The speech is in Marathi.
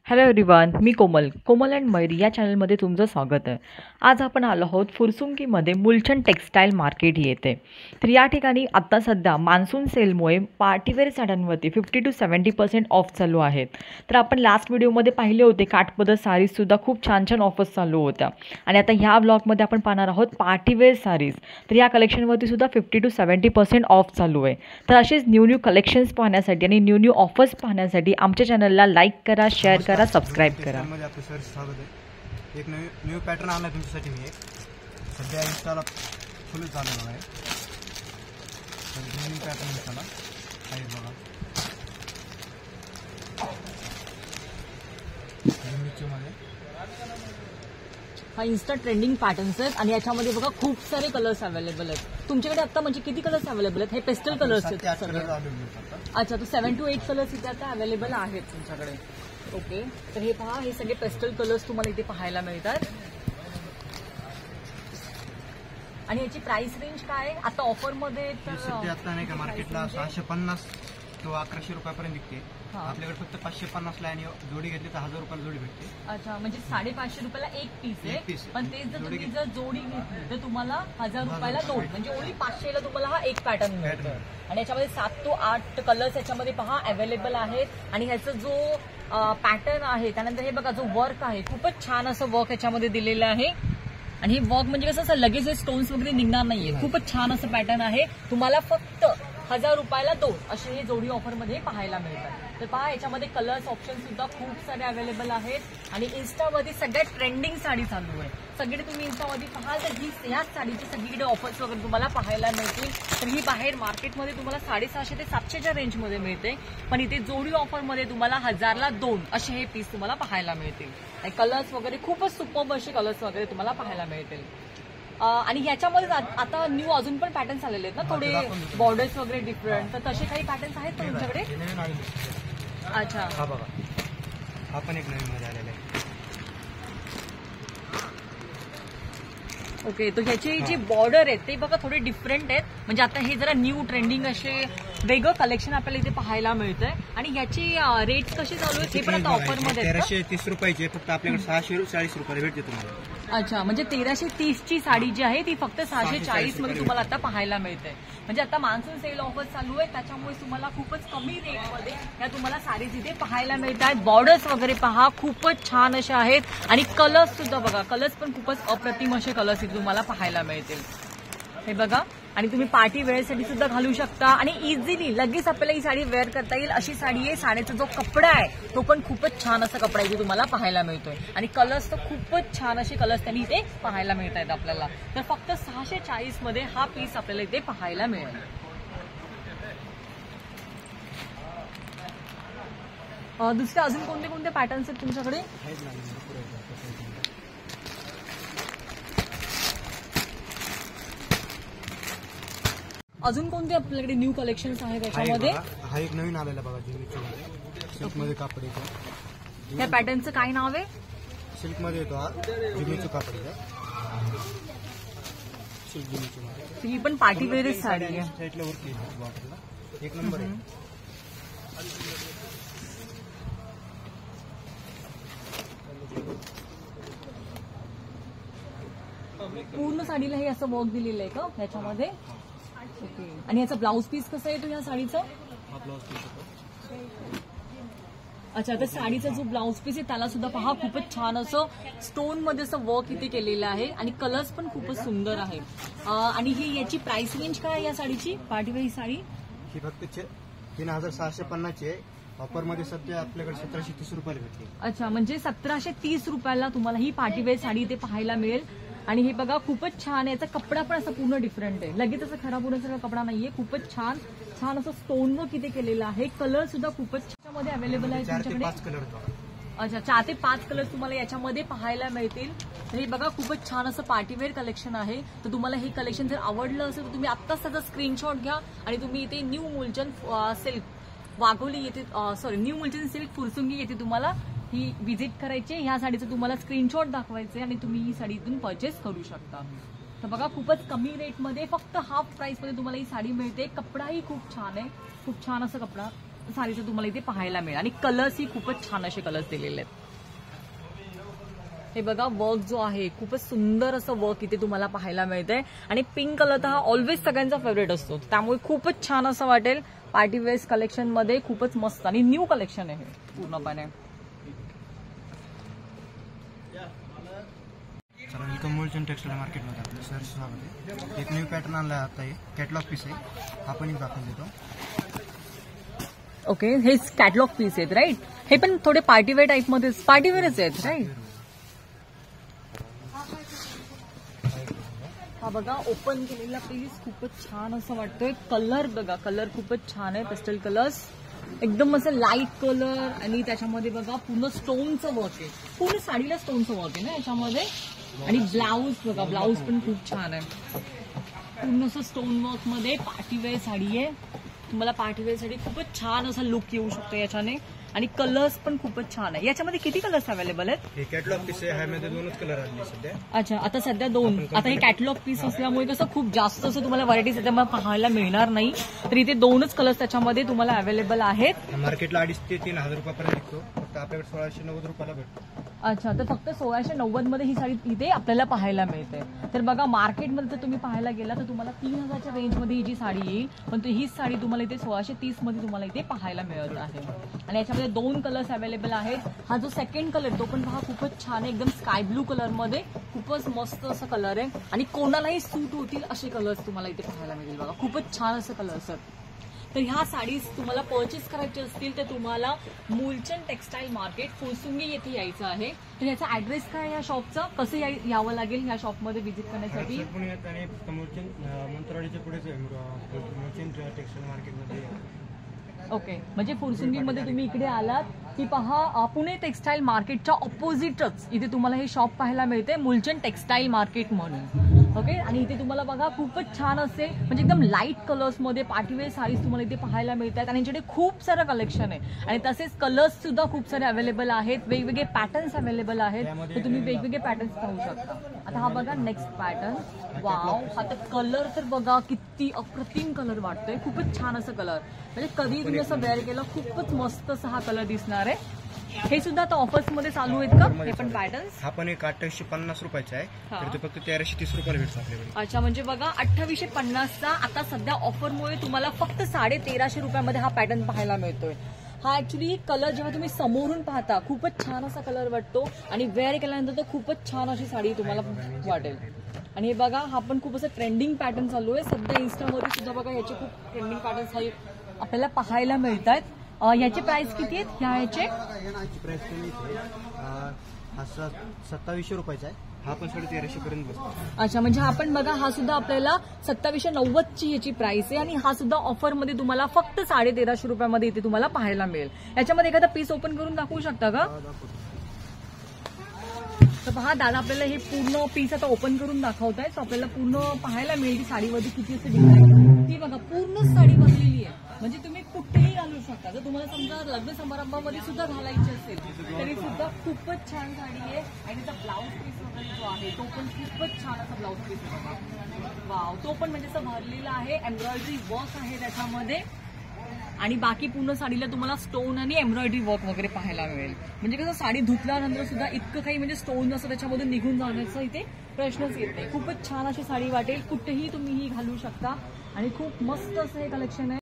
Hello everyone, me Komal and Mayuri या चॅनलमध्ये तुमचं स्वागत आहे. आज आपण आलो आहोत फुरसुंगीमध्ये मुलचंद टेक्स्टाईल मार्केट येथे. तर या ठिकाणी आत्ता सध्या मान्सून सेलमुळे पार्टीवेअर साड्यांवरती 50 to 70% ऑफ चालू आहेत. तर आपण लास्ट व्हिडिओमध्ये पाहिले होते काठपदर साडीजसुद्धा खूप छान छान ऑफर्स चालू होत्या आणि आता ह्या ब्लॉगमध्ये आपण पाहणार आहोत पार्टीवेअर साडीज. तर या कलेक्शनवरती सुद्धा 50 to 70% ऑफ चालू आहे. तर असेच न्यू कलेक्शन्स पाहण्यासाठी आणि न्यू ऑफर्स पाहण्यासाठी आमच्या चॅनलला लाईक करा, शेअर करा, सबस्क्राइब करा. मध्ये आपलं सर स्वागत आहे. एक न्यू पॅटर्न आणला तुमच्यासाठी मी. सध्या इंस्टाला फुल चालू आहे. न्यू पॅटर्न इंस्टाला आहे बघा. मध्ये हा इन्स्टा ट्रेंडिंग पॅटर्न्स आहेत आणि याच्यामध्ये बघा खूप सारे कलर्स अवेलेबल आहेत. तुमच्याकडे आता म्हणजे किती कलर्स अवेलेबल आहेत? हे पेस्टल कलर्स आहेत. अच्छा, तो 7 to 8 कलर्स इथे आता अवेलेबल आहेत तुमच्याकडे. ओके, तर हे पहा, हे सगळे पेस्टल कलर्स तुम्हाला इथे पाहायला मिळतात. आणि याची प्राइस रेंज काय आहे आता ऑफरमध्ये? तर आता नाही का मार्केटला 650 किंवा 1100 रुपयापर्यंत विकते. आपल्याकडे फक्त 550 ला आणि जोडी घेतली तर 1000 रुपयाला जोडी भेटते. अच्छा, म्हणजे 550 रुपयाला एक पीस आहे. पण तेच जर तुम्ही जोडी घेतली तर तुम्हाला 1000 रुपयाला दोन, म्हणजे ओन्ली 500 ला तुम्हाला हा एक पॅटर्न मिळतो. आणि याच्यामध्ये 7 to 8 कलर्स याच्यामध्ये पहा अवेलेबल आहेत. आणि ह्याचा जो पॅटर्न आहे, त्यानंतर हे बघा जो वर्क आहे, खूपच छान असं वर्क याच्यामध्ये दिलेलं आहे. आणि हे वर्क म्हणजे कसं लगेच हे स्टोन्स वगैरे निघणार नाहीये. खूपच छान असं पॅटर्न आहे. तुम्हाला फक्त 1000 रुपयाला दोन असे हे जोडी ऑफरमध्ये पाहायला मिळतात. तर पहा, याच्यामध्ये कलर्स ऑप्शन सुद्धा खूप सारे अवेलेबल आहेत. आणि इन्स्टावरती सगळ्यात ट्रेंडिंग साडी चालू आहे. सगळे तुम्ही इन्स्टावरती पाहाल तर ह्याच साडीची सगळीकडे ऑफर्स वगैरे तुम्हाला पाहायला मिळतील. तर ही बाहेर मार्केटमध्ये तुम्हाला 650 ते 700च्या रेंजमध्ये मिळते. पण इथे जोडी ऑफरमध्ये तुम्हाला 1000ला दोन असे हे पीस तुम्हाला पाहायला मिळतील. आणि कलर्स वगैरे खूपच सुपर्ब असे कलर्स वगैरे तुम्हाला पाहायला मिळतील. आणि याच्यामध्ये आता न्यू अजून पण पॅटर्न्स आलेले आहेत ना, थोडे बॉर्डर्स वगैरे डिफरंट. तर तसे काही पॅटर्न्स आहेत का तुमच्याकडे? अच्छा, हा बघा, हा पण एक नवीन मध्ये आलेला आहे. ओके, तर ह्याचे जे बॉर्डर आहेत ते बघा थोडे डिफरंट आहेत. म्हणजे आता हे जरा न्यू ट्रेंडिंग असे वेगळं कलेक्शन आपल्याला इथे पाहायला मिळतंय. आणि याची रेट्स कसे चालू आहेत हे पण आता ऑफरमध्ये 1330 रुपयाचे, फक्त आपल्याकडे 640 रुपये भेटते तुम्हाला. अच्छा, म्हणजे 1330ची साडी जी आहे ती फक्त 640 मध्ये तुम्हाला आता पाहायला मिळते. म्हणजे आता मान्सून सेल ऑफर चालू आहे, त्याच्यामुळे तुम्हाला खूपच कमी रेटमध्ये या तुम्हाला साडीज इथे पाहायला मिळतात. बॉर्डर्स वगैरे पहा, खूपच छान अशा आहेत. आणि कलर्स सुद्धा बघा, कलर्स पण खूपच अप्रतिम असे कलर्स इथे तुम्हाला पाहायला मिळतील. हे बघा, आणि तुम्ही पार्टी वेअरसाठी सुद्धा घालू शकता आणि इझिली लगेच आपल्याला ही साडी वेअर करता येईल अशी साडी आहे. साडीचा जो कपडा आहे तो पण खूपच छान असा कपडा इथे तुम्हाला पाहायला मिळतोय. आणि कलर्स तर खूपच छान असे कलर्स त्यांनी इथे पाहायला मिळत आहेत आपल्याला. तर फक्त 640 मध्ये हा पीस आपल्याला इथे पाहायला मिळेल. दुसरे अजून कोणते कोणते पॅटर्न्स आहेत तुमच्याकडे? अजून कोणते आपल्याकडे न्यू कलेक्शन्स आहेत त्याच्यामध्ये? हा एक नवीन आलेला बघा, सिल्क मध्ये कापड येतो. या पॅटर्नचं काय नाव आहे? सिल्क मध्ये येतो हा, जिमीचं कापड येतं. सिल्क जिमीचं मध्ये ही पण पार्टी वेअर साडी आहे. साईडला वरती वाटरला एक नंबर आहे. पूर्ण साडीला हे असं वर्क दिलेलं आहे का याच्यामध्ये? ओके, आणि याचा ब्लाऊज पीस कसा येतो या साडीचा? हा ब्लाऊज पीस होतो. अच्छा, तर साडीचा जो ब्लाऊज पीस आहे त्याला सुद्धा पहा, खूपच छान असं स्टोन मध्ये असं वर्क इथे केलेलं आहे. आणि कलर्स पण खूपच सुंदर आहे. आणि ही याची प्राइस रेंज काय आहे या साडीची? पार्टीवेअर ही साडी ही फक्त 3650 ची आहे. ऑफरमध्ये सध्या आपल्याकडे 1730 रुपयाला भेटते. अच्छा, म्हणजे 1730 रुपयाला तुम्हाला ही पार्टीवेअर साडी इथे पाहायला मिळेल. आणि हे बघा, खूपच छान आहे. याचा कपडा पण असा पूर्ण डिफरंट आहे, लगेच असं खराब होण्यासारखा कपडा नाहीये. खूपच छान छान असं स्टोन वर्क इथे केलेलं आहे. कलर सुद्धा खूपच त्याच्यामध्ये अवेलेबल आहे तुमच्याकडे. 4 ते 5 कलर. अच्छा, 4 ते 5 कलर तुम्हाला याच्यामध्ये पाहायला मिळतील. तर हे बघा, खूपच छान असं पार्टीवेअर कलेक्शन आहे. तर तुम्हाला हे कलेक्शन जर आवडलं असेल तर तुम्ही आत्ताच त्याचा स्क्रीनशॉट घ्या आणि तुम्ही इथे न्यू मुलचंद सिल्क वाघोली येथे, न्यू मुलचंद सिल्क फुरसुंगी येथे तुम्हाला ही विजिट करायची. ह्या साडीचं तुम्हाला स्क्रीनशॉट दाखवायचे आणि तुम्ही ही साडी इथून परचेस करू शकता. तर बघा, खूपच कमी रेटमध्ये फक्त हाफ प्राइसमध्ये तुम्हाला ही साडी मिळते. कपडाही खूप छान आहे, खूप छान असं कपडा साडीचं तुम्हाला इथे पाहायला मिळेल आणि कलर्स ही खूपच छान असे कलर्स दिलेले आहेत. हे बघा वर्क जो आहे खूपच सुंदर असं वर्क इथे तुम्हाला पाहायला मिळतंय आणि पिंक कलर तर हा ऑलवेज सगळ्यांचा फेवरेट असतो, त्यामुळे खूपच छान असं वाटेल. पार्टी वेअर्स कलेक्शन मध्ये खूपच मस्त आणि न्यू कलेक्शन आहे पूर्णपणे. इथं मूलचंद टेक्सटाईल मार्केटमध्ये आपल्या सरसमध्ये एक न्यू पॅटर्न आणला आहे. आता हे कॅटलॉग पीस आहे, आपण एक दाखवून देतो. ओके, हे कॅटलॉग पीस आहेत राईट. हे पण थोडे पार्टीवेअर टाईप मध्ये पार्टीवेअरच आहेत राईट. हा बघा ओपन केलेला पीस खूपच छान असं वाटतोय. कलर बघा, कलर खूपच छान आहे. पेस्टल कलर्स एकदम असं लाईट कलर आणि त्याच्यामध्ये बघा पूर्ण स्टोनचं वर्क आहे. पूर्ण साडीला स्टोनचं वर्क आहे ना याच्यामध्ये. आणि ब्लाऊज बघा, ब्लाऊज पण खूप छान आहे. पूर्ण असं स्टोन वर्क मध्ये पार्टीवेअर साडी आहे. तुम्हाला पार्टीवेअर साठी खूपच छान असा लुक येऊ शकतो याच्याने. आणि कलर्स पण खूपच छान आहे. याच्यामध्ये किती कलर्स अवेलेबल आहेत? हे कॅटलॉग पीस आहे, ह्यामध्ये 2च कलर आले सध्या. अच्छा, आता सध्या 2. आता हे कॅटलॉग पीस असल्यामुळे कसं खूप जास्त असं तुम्हाला व्हरायटी सध्या पाहायला मिळणार नाही, तर इथे 2च कलर्स त्याच्यामध्ये तुम्हाला अवेलेबल आहेत. मार्केटला 2,500 ते 3,000 रुपयापर्यंत विकतो, फक्त आपल्याकडे 1,690 रुपयाला भेटतो. अच्छा, तर फक्त 1,690 मध्ये ही साडी इथे आपल्याला पाहायला मिळते. तर बघा मार्केटमध्ये जर तुम्ही पाहायला गेला तर तुम्हाला 3,000च्या रेंजमध्ये ही जी साडी येईल, पण हीच साडी तुम्हाला इथे 1,630 मध्ये तुम्हाला इथे पाहायला मिळत आहे. आणि याच्यामध्ये 2 कलर्स अवेलेबल आहेत. हा जो सेकंड कलर तो पण पहा खूपच छान आहे, एकदम स्काय ब्लू कलर मध्ये खूपच मस्त असं कलर आहे आणि कोणालाही सूट होतील असे कलर्स तुम्हाला इथे पाहायला मिळेल. बघा खूपच छान असं कलर्स आहेत. तर ह्या साडीज तुम्हाला परचेस करायची असतील तर तुम्हाला मूलचंद टेक्सटाईल मार्केट फुरसुंगी येथे यायचं आहे. तर याचा ऍड्रेस काय या शॉपचा, कसं यावं लागेल या शॉपमध्ये व्हिजिट करण्यासाठी? मंत्रालयाच्या पुढेच मूलचंद टेक्सटाईल मार्केटमध्ये. ओके, म्हणजे फुरसुंगीमध्ये तुम्ही इकडे आलात की पहा पुणे टेक्सटाईल मार्केटच्या ऑपोजिटच इथे तुम्हाला हे शॉप पाहायला मिळते, मूलचंद टेक्सटाईल मार्केट म्हणून. ओके, आणि इथे तुम्हाला बघा खूपच छान असे म्हणजे एकदम लाईट कलर्समध्ये पार्टीवेअर साडीज तुम्हाला इथे पाहायला मिळतात आणि यांच्याकडे खूप सारं कलेक्शन आहे आणि तसेच कलर्स सुद्धा खूप सारे अवेलेबल आहेत. वेगवेगळे पॅटर्न्स अवेलेबल आहेत, तर तुम्ही वेगवेगळे पॅटर्न्स पाहू शकता. आता हा बघा नेक्स्ट पॅटर्न. वाव, आता कलर तर बघा किती अप्रतिम कलर वाटतोय. खूपच छान असं कलर, म्हणजे कधी तुम्ही असं वेअर केलं खूपच मस्त असा हा कलर दिसणार आहे. हे सुद्धा आता ऑफर्स मध्ये चालू आहेत का हे पण पॅटर्न्स? हा पण एक 2850 रुपयाचा आहे, तर ते फक्त 1330 रुपयाला भेटतो आपल्याकडे. अच्छा, म्हणजे बघा 2850चा आता सध्या ऑफरमुळे तुम्हाला फक्त 1350 रुपयामध्ये हा पॅटर्न पाहायला मिळतोय. हा ऍक्च्युली कलर जेव्हा तुम्ही समोरून पाहता खूपच छान असा कलर वाटतो आणि वेअर केल्यानंतर तो खूपच छान अशी साडी तुम्हाला वाटेल. आणि हे बघा हा पण खूप असं ट्रेंडिंग पॅटर्न चालू आहे सध्या इंस्टामध्ये सुद्धा. बघा याचे खूप ट्रेंडिंग पॅटर्न्स आपल्याला पाहायला मिळतात. याचे प्राइस किती आहेत? ह्याचे प्राइस कमी हा 2700 रुपयाचा आहे. हा पण 1350 पर्यंत बसतो. अच्छा, म्हणजे हा पण बघा हा सुद्धा आपल्याला 2790ची याची प्राइस आहे आणि हा सुद्धा ऑफर मध्ये तुम्हाला फक्त 1350 रुपयामध्ये इथे तुम्हाला पाहायला मिळेल. याच्यामध्ये एखादा पीस ओपन करून दाखवू शकता का? तर पहा दादा आपल्याला हे पूर्ण पीस आता ओपन करून दाखवताय, सो आपल्याला पूर्ण पाहायला मिळेल की साडीमध्ये किती असं डिझाईन. ती बघा पूर्ण साडी भरलेली आहे, म्हणजे तुम्ही कुठेही घालू शकता. जर तुम्हाला समजा लग्न समारंभामध्ये सुद्धा घालायची असेल तरी सुद्धा खूपच छान साडी आहे. आणि त्याचा ब्लाऊज पीस वगैरे जो आहे तो पण खूपच छान असा ब्लाऊज पीस आहे. वाव, तो पण म्हणजे असं भरलेला आहे, एम्ब्रॉयडरी वर्क आहे त्याच्यामध्ये आणि बाकी पूर्ण साडीला तुम्हाला स्टोन आणि एम्ब्रॉयडरी वर्क वगैरे पाहायला मिळेल. म्हणजे कसं साडी धुतल्यानंतर सुद्धा इतकं काही म्हणजे स्टोन असं त्याच्यामधून निघून जाण्याचा इथे प्रश्नच येत नाही. खूपच छान अशी साडी वाटेल, कुठेही तुम्ही ही घालू शकता आणि खूप मस्त असं हे कलेक्शन आहे.